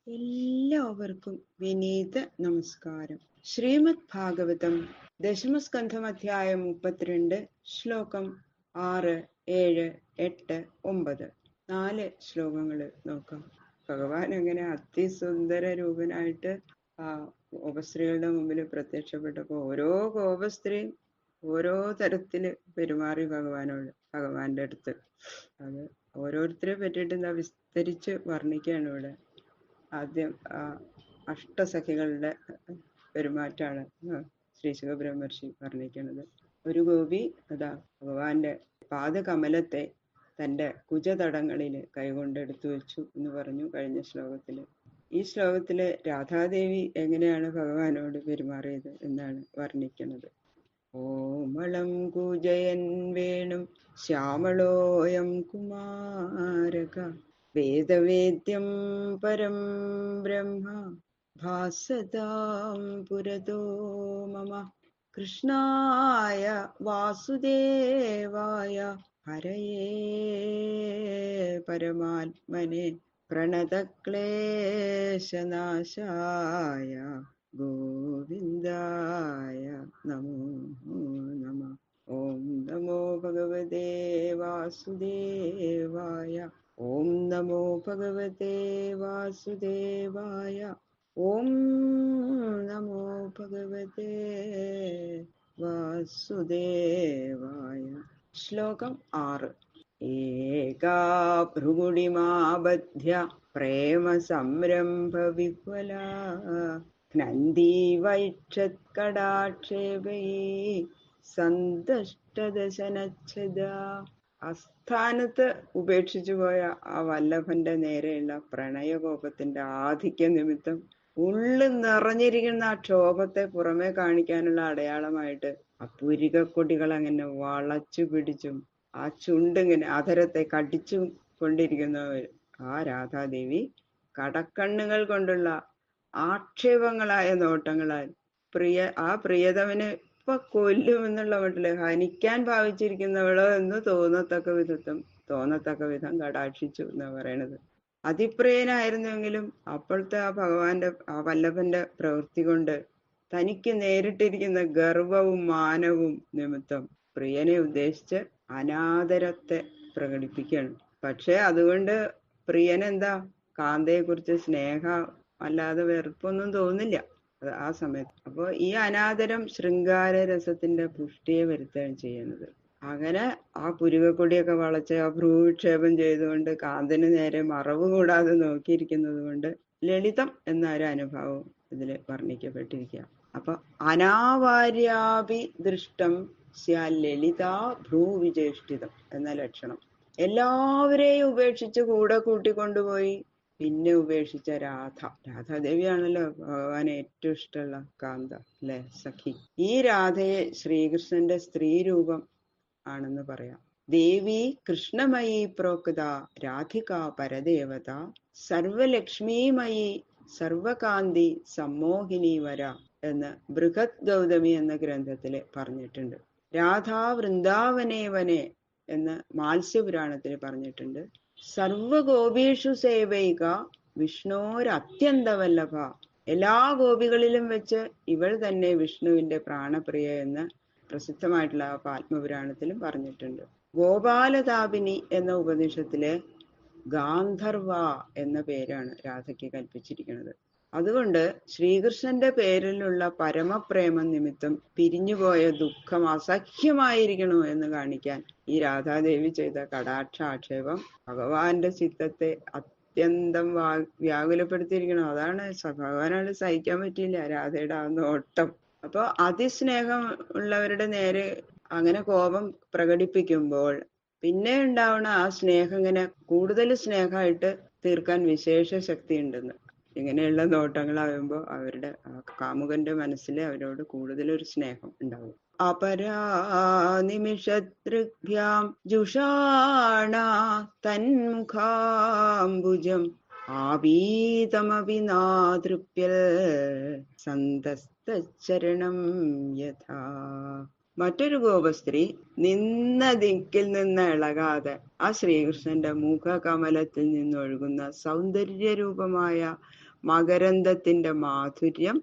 എല്ലാവർക്കും വിനീത നമസ്കാരം. ശ്രീമദ് ഭാഗവതം ദശമസ്കന്ധം അധ്യായം 32 ശ്ലോകം 6, 7, 8, 9 4 ശ്ലോകങ്ങൾ നോക്കാം. ഭഗവാൻ അങ്ങനെ അതിസുന്ദര രൂപനായിട്ട് ആ ഗോപസ്ത്രീകളുടെ മുമ്പിൽ പ്രത്യക്ഷപ്പെട്ടപ്പോ ഓരോ ഗോപസ്ത്രീയും ഓരോ തരത്തില് പെരുമാറി ഭഗവാന്റെ അടുത്ത്. അത് ഓരോരുത്തരെ പറ്റിയിട്ട് എന്താ വിസ്തരിച്ച് വർണ്ണിക്കുകയാണ് ഇവിടെ. ആദ്യം അഷ്ടസഖികളുടെ പെരുമാറ്റാണ് ശ്രീ ശുഖബ്രഹ്മർഷി വർണ്ണിക്കുന്നത്. ഒരു ഗോപി അതാ ഭഗവാന്റെ പാദകമലത്തെ തൻ്റെ കുജതടങ്ങളിൽ കൈകൊണ്ടെടുത്തു വെച്ചു എന്ന് പറഞ്ഞു കഴിഞ്ഞ ശ്ലോകത്തില്. ഈ ശ്ലോകത്തില് രാധാദേവി എങ്ങനെയാണ് ഭഗവാനോട് പെരുമാറിയത് എന്നാണ് വർണ്ണിക്കുന്നത്. ഓമളം കൂജയൻ വേണും ശ്യാമളോയം കുമാരക വേദവേദ്യം പരം ബ്രഹ്മ ഭാസതാം പുരതോ മമ കൃഷ്ണായ വാസുദേവായ ഹരയേ പരമാത്മനെ പ്രണതക്ലേശനാശായ ഗോവിന്ദായ നമോ നമഃ. ഓം നമോ ഭഗവതേ വാസുദേവായ. ഓം നമോ ഭഗവതേ വാസുദേവായ. ഓം നമോ ഭഗവതേ വാസുദേവായ. ശ്ലോകം 6. ഏകാ ഭൃഗുടിമാബധ്യ പ്രേമ സംരംഭ വിഹ്വല നന്ദീവൈക്ഷത്കടാക്ഷേപൈ സന്തഷ്ടദശനച്ഛദ. അസ്ഥാനത്ത് ഉപേക്ഷിച്ചു പോയ ആ വല്ലഭന്റെ നേരെയുള്ള പ്രണയകോപത്തിന്റെ ആധിക്യ നിമിത്തം ഉള്ളിൽ നിറഞ്ഞിരിക്കുന്ന ആ ക്ഷോഭത്തെ പുറമെ കാണിക്കാനുള്ള അടയാളമായിട്ട് ആ പുരികക്കൊടികൾ അങ്ങനെ വളച്ചു പിടിച്ചും ആ ചുണ്ടിങ്ങനെ അധരത്തെ കടിച്ചും കൊണ്ടിരിക്കുന്നവർ ആ രാധാദേവി കടക്കണ്ണുകൾ കൊണ്ടുള്ള ആക്ഷേപങ്ങളായ നോട്ടങ്ങളാൽ പ്രിയതമന് ഇപ്പൊ കൊല്ലുമെന്നുള്ള മട്ടില് ഹനിക്കാൻ ഭാവിച്ചിരിക്കുന്നവളോ എന്ന് തോന്നത്തക്ക വിധം കടാക്ഷിച്ചു എന്നാ പറയണത്. അതിപ്രിയനായിരുന്നെങ്കിലും അപ്പോഴത്തെ ആ ആ വല്ലഭന്റെ പ്രവൃത്തി കൊണ്ട് തനിക്ക് നേരിട്ടിരിക്കുന്ന ഗർവവും മാനവും നിമിത്തം പ്രിയനെ ഉദ്ദേശിച്ച് അനാദരത്തെ പ്രകടിപ്പിക്കുകയാണ്. പക്ഷെ അതുകൊണ്ട് പ്രിയനെന്താ കാന്തയെ കുറിച്ച് സ്നേഹം അല്ലാതെ വെറുപ്പൊന്നും തോന്നില്ല ആ സമയത്ത്. അപ്പോൾ ഈ അനാദരം ശൃംഗാര രസത്തിന്റെ പുഷ്ടിയെ വരുത്തുകയാണ് ചെയ്യുന്നത്. അങ്ങനെ ആ പുരികക്കൊടിയൊക്കെ വളച്ച് ആ ഭ്രൂവിക്ഷേപം ചെയ്തുകൊണ്ട് കാന്തന് നേരെ മറവ് കൂടാതെ നോക്കിയിരിക്കുന്നത് കൊണ്ട് ലളിതം എന്നൊരു അനുഭവം ഇതിൽ വർണ്ണിക്കപ്പെട്ടിരിക്കുക. അപ്പൊ അനാവാര്യാപി ദൃഷ്ടം ലളിതാ ഭ്രൂവിചേഷ്ടിതം എന്ന ലക്ഷണം. എല്ലാവരെയും ഉപേക്ഷിച്ച് കൂടെ കൂട്ടിക്കൊണ്ടുപോയി പിന്നെ ഉപേക്ഷിച്ച രാധാദേവിയാണല്ലോ ഭഗവാന് ഏറ്റവും ഇഷ്ടമുള്ള കാന്ത അല്ലെ, സഖി. ഈ രാധയെ ശ്രീകൃഷ്ണന്റെ സ്ത്രീ രൂപം ആണെന്ന് പറയാം. ദേവി കൃഷ്ണമയി പ്രോക്ത രാധിക പരദേവത സർവലക്ഷ്മീമയി സർവകാന്തി സമ്മോഹിനി വര എന്ന് ബൃഹത് ഗൗതമി എന്ന ഗ്രന്ഥത്തില് പറഞ്ഞിട്ടുണ്ട്. രാധാ വൃന്ദാവനേവനെ എന്ന് മാത്സ്യപുരാണത്തിൽ പറഞ്ഞിട്ടുണ്ട്. സർവഗോപീഷു സേവൈക വിഷ്ണോരത്യന്തവല്ലഭ. എല്ലാ ഗോപികളിലും വെച്ച് ഇവൾ തന്നെ വിഷ്ണുവിന്റെ പ്രാണപ്രിയ എന്ന് പ്രസിദ്ധമായിട്ടുള്ള ആത്മപുരാണത്തിലും പറഞ്ഞിട്ടുണ്ട്. ഗോപാലതാപിനി എന്ന ഉപനിഷത്തിലെ ഗാന്ധർവ എന്ന പേരാണ് രാധയ്ക്ക് കൽപ്പിച്ചിരിക്കുന്നത്. അതുകൊണ്ട് ശ്രീകൃഷ്ണന്റെ പേരിലുള്ള പരമപ്രേമ നിമിത്തം പിരിഞ്ഞുപോയ ദുഃഖം അസഹ്യമായിരിക്കണോ എന്ന് കാണിക്കാൻ ഈ രാധാദേവി ചെയ്ത കടാക്ഷാക്ഷേപം ഭഗവാന്റെ ചിത്തത്തെ അത്യന്തം വ്യാകുലപ്പെടുത്തിയിരിക്കണം. അതാണ് ഭഗവാനോട് സഹിക്കാൻ പറ്റിയില്ല രാധയുടെ ആ നോട്ടം. അപ്പൊ അതിസ്നേഹം ഉള്ളവരുടെ നേരെ അങ്ങനെ കോപം പ്രകടിപ്പിക്കുമ്പോൾ പിന്നെ ഉണ്ടാവണ ആ സ്നേഹം ഇങ്ങനെ കൂടുതൽ സ്നേഹമായിട്ട് തീർക്കാൻ വിശേഷ ശക്തി ഉണ്ടെന്ന്. ഇങ്ങനെയുള്ള നോട്ടങ്ങളാകുമ്പോൾ അവരുടെ കാമുകന്റെ മനസ്സിൽ അവരോട് കൂടുതലൊരു സ്നേഹം ഉണ്ടാവും. അപരാനിമിഷദൃഗ്ഭ്യാം ജുഷാണ തന്മുഖാംബുജം ആപീതമപി നാതൃപ്യൽ സന്തസ്തചരണം യഥാ. മറ്റൊരു ഗോപസ്ത്രീ നിന്ന ദിക്കിൽ നിന്ന് ഇളകാതെ ആ ശ്രീകൃഷ്ണന്റെ മുഖകമലത്തിൽ നിന്നൊഴുകുന്ന സൗന്ദര്യരൂപമായ മകരന്തത്തിന്റെ മാധുര്യം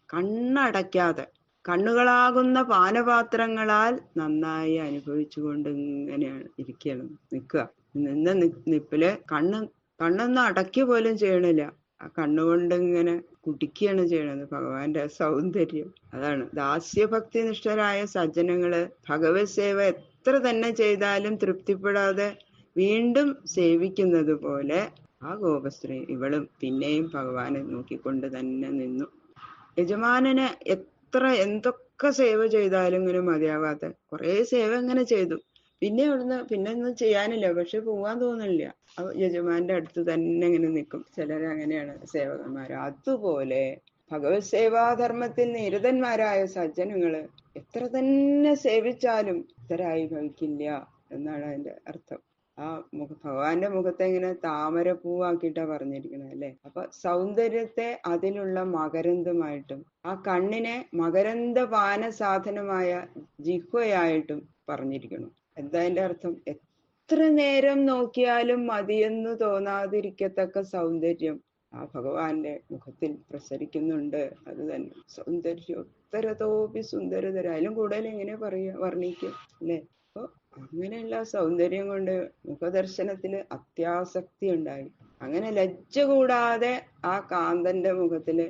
കണ്ണടയ്ക്കാതെ കണ്ണുകളാകുന്ന പാനപാത്രങ്ങളാൽ നന്നായി അനുഭവിച്ചുകൊണ്ട് ഇങ്ങനെയാണ് ഇരിക്കണം, നിൽക്കുക. നിപ്പില് കണ്ണൊന്നും അടയ്ക്കുക പോലും ചെയ്യണില്ല. ആ കണ്ണുകൊണ്ട് ഇങ്ങനെ കുടിക്കുകയാണ് ചെയ്യണത് ഭഗവാന്റെ സൗന്ദര്യം. അതാണ് ദാസ്യഭക്തി നിഷ്ഠരായ സജ്ജനങ്ങള് ഭഗവത് സേവ എത്ര തന്നെ ചെയ്താലും തൃപ്തിപ്പെടാതെ വീണ്ടും സേവിക്കുന്നത് പോലെ ആ ഗോപസ്ത്രീ ഇവളും പിന്നെയും ഭഗവാനെ നോക്കിക്കൊണ്ട് തന്നെ നിന്നു. യജമാനന് എന്തൊക്കെ സേവ ചെയ്താലും ഇങ്ങനെ മതിയാവാത്ത കുറെ സേവ ഇങ്ങനെ ചെയ്തു. പിന്നെ ഒന്നും ചെയ്യാനില്ല. പക്ഷെ പോവാൻ തോന്നില്ല. യജമാന്റെ അടുത്ത് തന്നെ ഇങ്ങനെ നിൽക്കും. ചിലരങ്ങനെയാണ് സേവകന്മാർ. അതുപോലെ ഭഗവത് സേവാധർമ്മത്തിൽ നിരതന്മാരായ സജ്ജനങ്ങള് എത്ര തന്നെ സേവിച്ചാലും ഇത്തരായി ഭവിക്കില്ല എന്നാണ് അതിന്റെ അർത്ഥം. ആ ഭഗവാന്റെ മുഖത്തെ ഇങ്ങനെ താമരപ്പൂവാക്കിയിട്ടാ പറഞ്ഞിരിക്കണത് അല്ലെ. അപ്പൊ സൗന്ദര്യത്തെ അതിലുള്ള മകരന്തമായിട്ടും ആ കണ്ണിനെ മകരന്ദപാന സാധനമായ ജിഹ്വയായിട്ടും പറഞ്ഞിരിക്കണം. എന്താ അതിന്റെ അർത്ഥം? എത്ര നേരം നോക്കിയാലും മതിയെന്ന് തോന്നാതിരിക്കത്തക്ക സൗന്ദര്യം ആ ഭഗവാന്റെ മുഖത്തിൽ പ്രസരിക്കുന്നുണ്ട്. അത് തന്നെ സൗന്ദര്യം ഉത്തരതോപി സുന്ദരതര. അതിലും കൂടുതൽ എങ്ങനെ വർണ്ണിക്കും അല്ലെ. അപ്പൊ അങ്ങനെയുള്ള സൗന്ദര്യം കൊണ്ട് മുഖദർശനത്തില് അത്യാസക്തി ഉണ്ടായി. അങ്ങനെ ലജ്ജ കൂടാതെ ആ കാന്തന്റെ മുഖത്തില്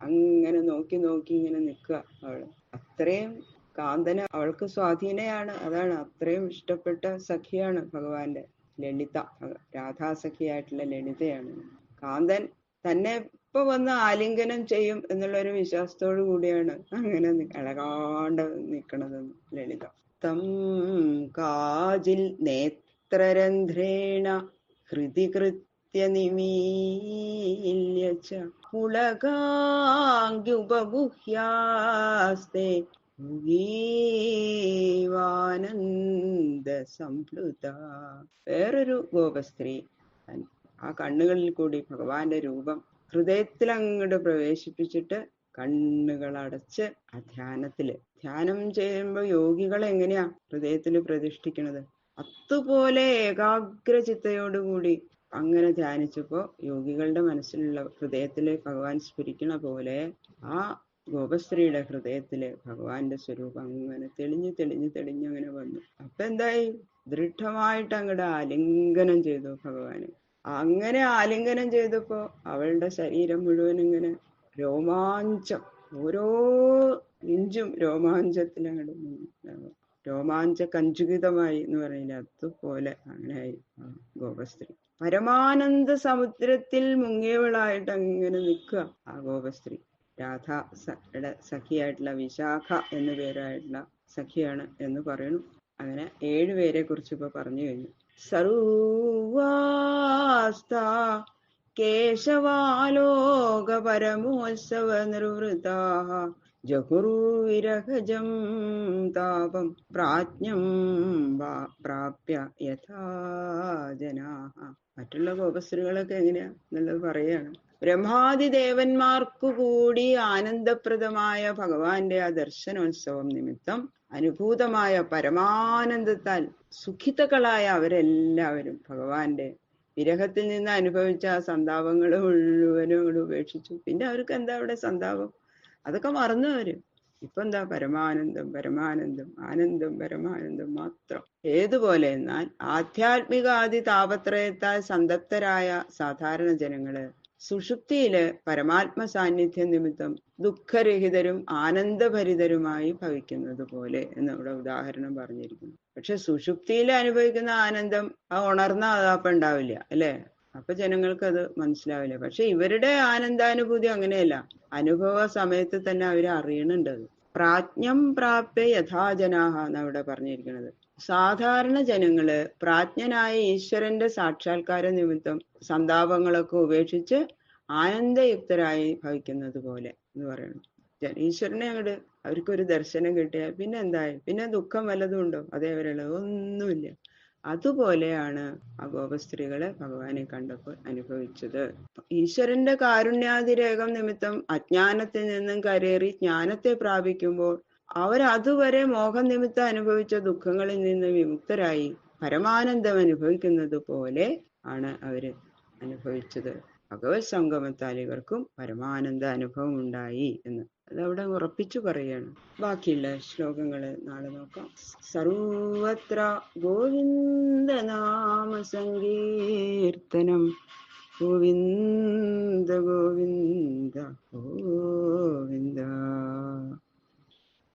അങ്ങനെ നോക്കി ഇങ്ങനെ നിൽക്കുക അവള്. അത്രയും കാന്തന് അവൾക്ക് സ്വാധീനയാണ്. അതാണ് അത്രയും ഇഷ്ടപ്പെട്ട സഖിയാണ് ഭഗവാന്റെ ലളിത. രാധാസഖിയായിട്ടുള്ള ലളിതയാണ്. കാന്തൻ തന്നെ ഇപ്പൊ വന്ന് ആലിംഗനം ചെയ്യും എന്നുള്ളൊരു വിശ്വാസത്തോടു കൂടിയാണ് അങ്ങനെ അഴകാണ്ട് നിൽക്കണതെന്ന് ലളിത. തം കാജിൽ നേത്രരന്ധ്രേണ ഹൃദി കൃത്യ നിമീല്യ ച പുളകാംഗ്യുപഗുഹ്യാസ്തേ ഭുഗീവാനന്ദ സംപ്ലുത. വേറൊരു ഗോപസ്ത്രീ ആ കണ്ണുകളിൽ കൂടി ഭഗവാന്റെ രൂപം ഹൃദയത്തിൽ അങ്ങോട്ട് പ്രവേശിപ്പിച്ചിട്ട് കണ്ണുകൾ അടച്ച് ആ ധ്യാനം ചെയ്യുമ്പോ യോഗികൾ എങ്ങനെയാ ഹൃദയത്തിൽ പ്രതിഷ്ഠിക്കണത്, അതുപോലെ ഏകാഗ്രചിത്തയോടുകൂടി അങ്ങനെ ധ്യാനിച്ചപ്പോ യോഗികളുടെ മനസ്സിലുള്ള ഹൃദയത്തില് ഭഗവാൻ സ്ഫുരിക്കണ പോലെ ആ ഗോപസ്ത്രീയുടെ ഹൃദയത്തില് ഭഗവാന്റെ സ്വരൂപം അങ്ങനെ തെളിഞ്ഞ് അങ്ങനെ വന്നു. അപ്പൊ എന്തായി? ദൃഢമായിട്ട് അങ്ങോട്ട് ആലിംഗനം ചെയ്തു ഭഗവാന്. അങ്ങനെ ആലിംഗനം ചെയ്തപ്പോ അവളുടെ ശരീരം മുഴുവൻ ഇങ്ങനെ രോമാഞ്ചം, ഓരോ ഇഞ്ചും രോമാഞ്ചത്തിൽ രോമാഞ്ച കഞ്ചുകിതമായി എന്ന് പറയില്ല, അതുപോലെ അങ്ങനെയായി ഗോപസ്ത്രീ. പരമാനന്ദ സമുദ്രത്തിൽ മുങ്ങിയവളായിട്ട് അങ്ങനെ നിൽക്കുക ആ ഗോപസ്ത്രീ. രാധയുടെ സഖിയായിട്ടുള്ള വിശാഖ എന്നു പേരായിട്ടുള്ള സഖിയാണ് എന്ന് പറയുന്നു. അങ്ങനെ 7 പേരെ കുറിച്ച് ഇപ്പൊ പറഞ്ഞു കഴിഞ്ഞു. സർവാസ്ത കേശവാലോക പരമോത്സവ നിർവൃതാഃ ജഗുർവിരഹജം താപം പ്രാജ്ഞം പ്രാപ്യ യഥാ ജനാഃ. മറ്റുള്ള ഗോപസ്ത്രീകളൊക്കെ എങ്ങനെയാ എന്നുള്ളത് പറയാണ്. ബ്രഹ്മാദി ദേവന്മാർക്കു കൂടി ആനന്ദപ്രദമായ ഭഗവാന്റെ ആ ദർശനോത്സവം നിമിത്തം അനുഭൂതമായ പരമാനന്ദത്താൽ സുഖിതകളായ അവരെല്ലാവരും ഭഗവാന്റെ വിരഹത്തിൽ നിന്ന് അനുഭവിച്ച ആ സന്താപങ്ങൾ മുഴുവനും ഉപേക്ഷിച്ചു. പിന്നെ അവർക്ക് എന്താ അവിടെ സന്താപം? അതൊക്കെ മറന്നു അവര്. ഇപ്പൊ എന്താ? പരമാനന്ദം പരമാനന്ദം മാത്രം. ഏതുപോലെ എന്നാൽ ആധ്യാത്മികാദി താപത്രയത്താൽ സന്തപ്തരായ സാധാരണ ജനങ്ങള് സുഷുപ്തിയില് പരമാത്മ സാന്നിധ്യം നിമിത്തം ദുഃഖരഹിതരും ആനന്ദഭരിതരുമായി ഭവിക്കുന്നത് പോലെ എന്നിവിടെ ഉദാഹരണം പറഞ്ഞിരിക്കുന്നു. പക്ഷെ സുഷുപ്തിയിൽ അനുഭവിക്കുന്ന ആനന്ദം ആ ഉണർന്ന അതാപ്പം ഉണ്ടാവില്ല അല്ലെ. അപ്പൊ ജനങ്ങൾക്ക് അത് മനസ്സിലാവില്ല. പക്ഷെ ഇവരുടെ ആനന്ദാനുഭൂതി അങ്ങനെയല്ല. അനുഭവ സമയത്ത് തന്നെ അവര് അറിയണുണ്ടത്. പ്രാജ്ഞം പ്രാപ്യ യഥാജനാഹ എന്നവിടെ പറഞ്ഞിരിക്കുന്നത്. സാധാരണ ജനങ്ങള് പ്രാജ്ഞനായ ഈശ്വരന്റെ സാക്ഷാത്കാര നിമിത്തം സന്താപങ്ങളൊക്കെ ഉപേക്ഷിച്ച് ആനന്ദയുക്തരായി ഭവിക്കുന്നത് പോലെ എന്ന് പറയുന്നു. ഈശ്വരനെ അങ്ങോട്ട് അവർക്കൊരു ദർശനം കിട്ടിയാൽ പിന്നെ എന്തായി? പിന്നെ ദുഃഖം വല്ലതും ഉണ്ടോ? അതേവരെയുള്ളത് ഒന്നുമില്ല. അതുപോലെയാണ് ആ ഗോപസ്ത്രീകളെ ഭഗവാനെ കണ്ടപ്പോൾ അനുഭവിച്ചത്. ഈശ്വരന്റെ കാരുണ്യാതിരേകം നിമിത്തം അജ്ഞാനത്തിൽ നിന്നും കരേറി ജ്ഞാനത്തെ പ്രാപിക്കുമ്പോൾ അവരതുവരെ മോഹം നിമിത്തം അനുഭവിച്ച ദുഃഖങ്ങളിൽ നിന്ന് വിമുക്തരായി പരമാനന്ദം അനുഭവിക്കുന്നത് പോലെ ആണ് അവര് അനുഭവിച്ചത് ഭഗവത് സംഗമത്താൽ ഇവർക്കും പരമാനന്ദ അനുഭവം ഉണ്ടായി എന്ന് അതവിടെ ഉറപ്പിച്ചു പറയാണ്. ബാക്കിയുള്ള ശ്ലോകങ്ങള് നാളെ നോക്കാം. സർവത്ര ഗോവിന്ദ നാമ സങ്കീർത്തനം ഗോവിന്ദ ഗോവിന്ദ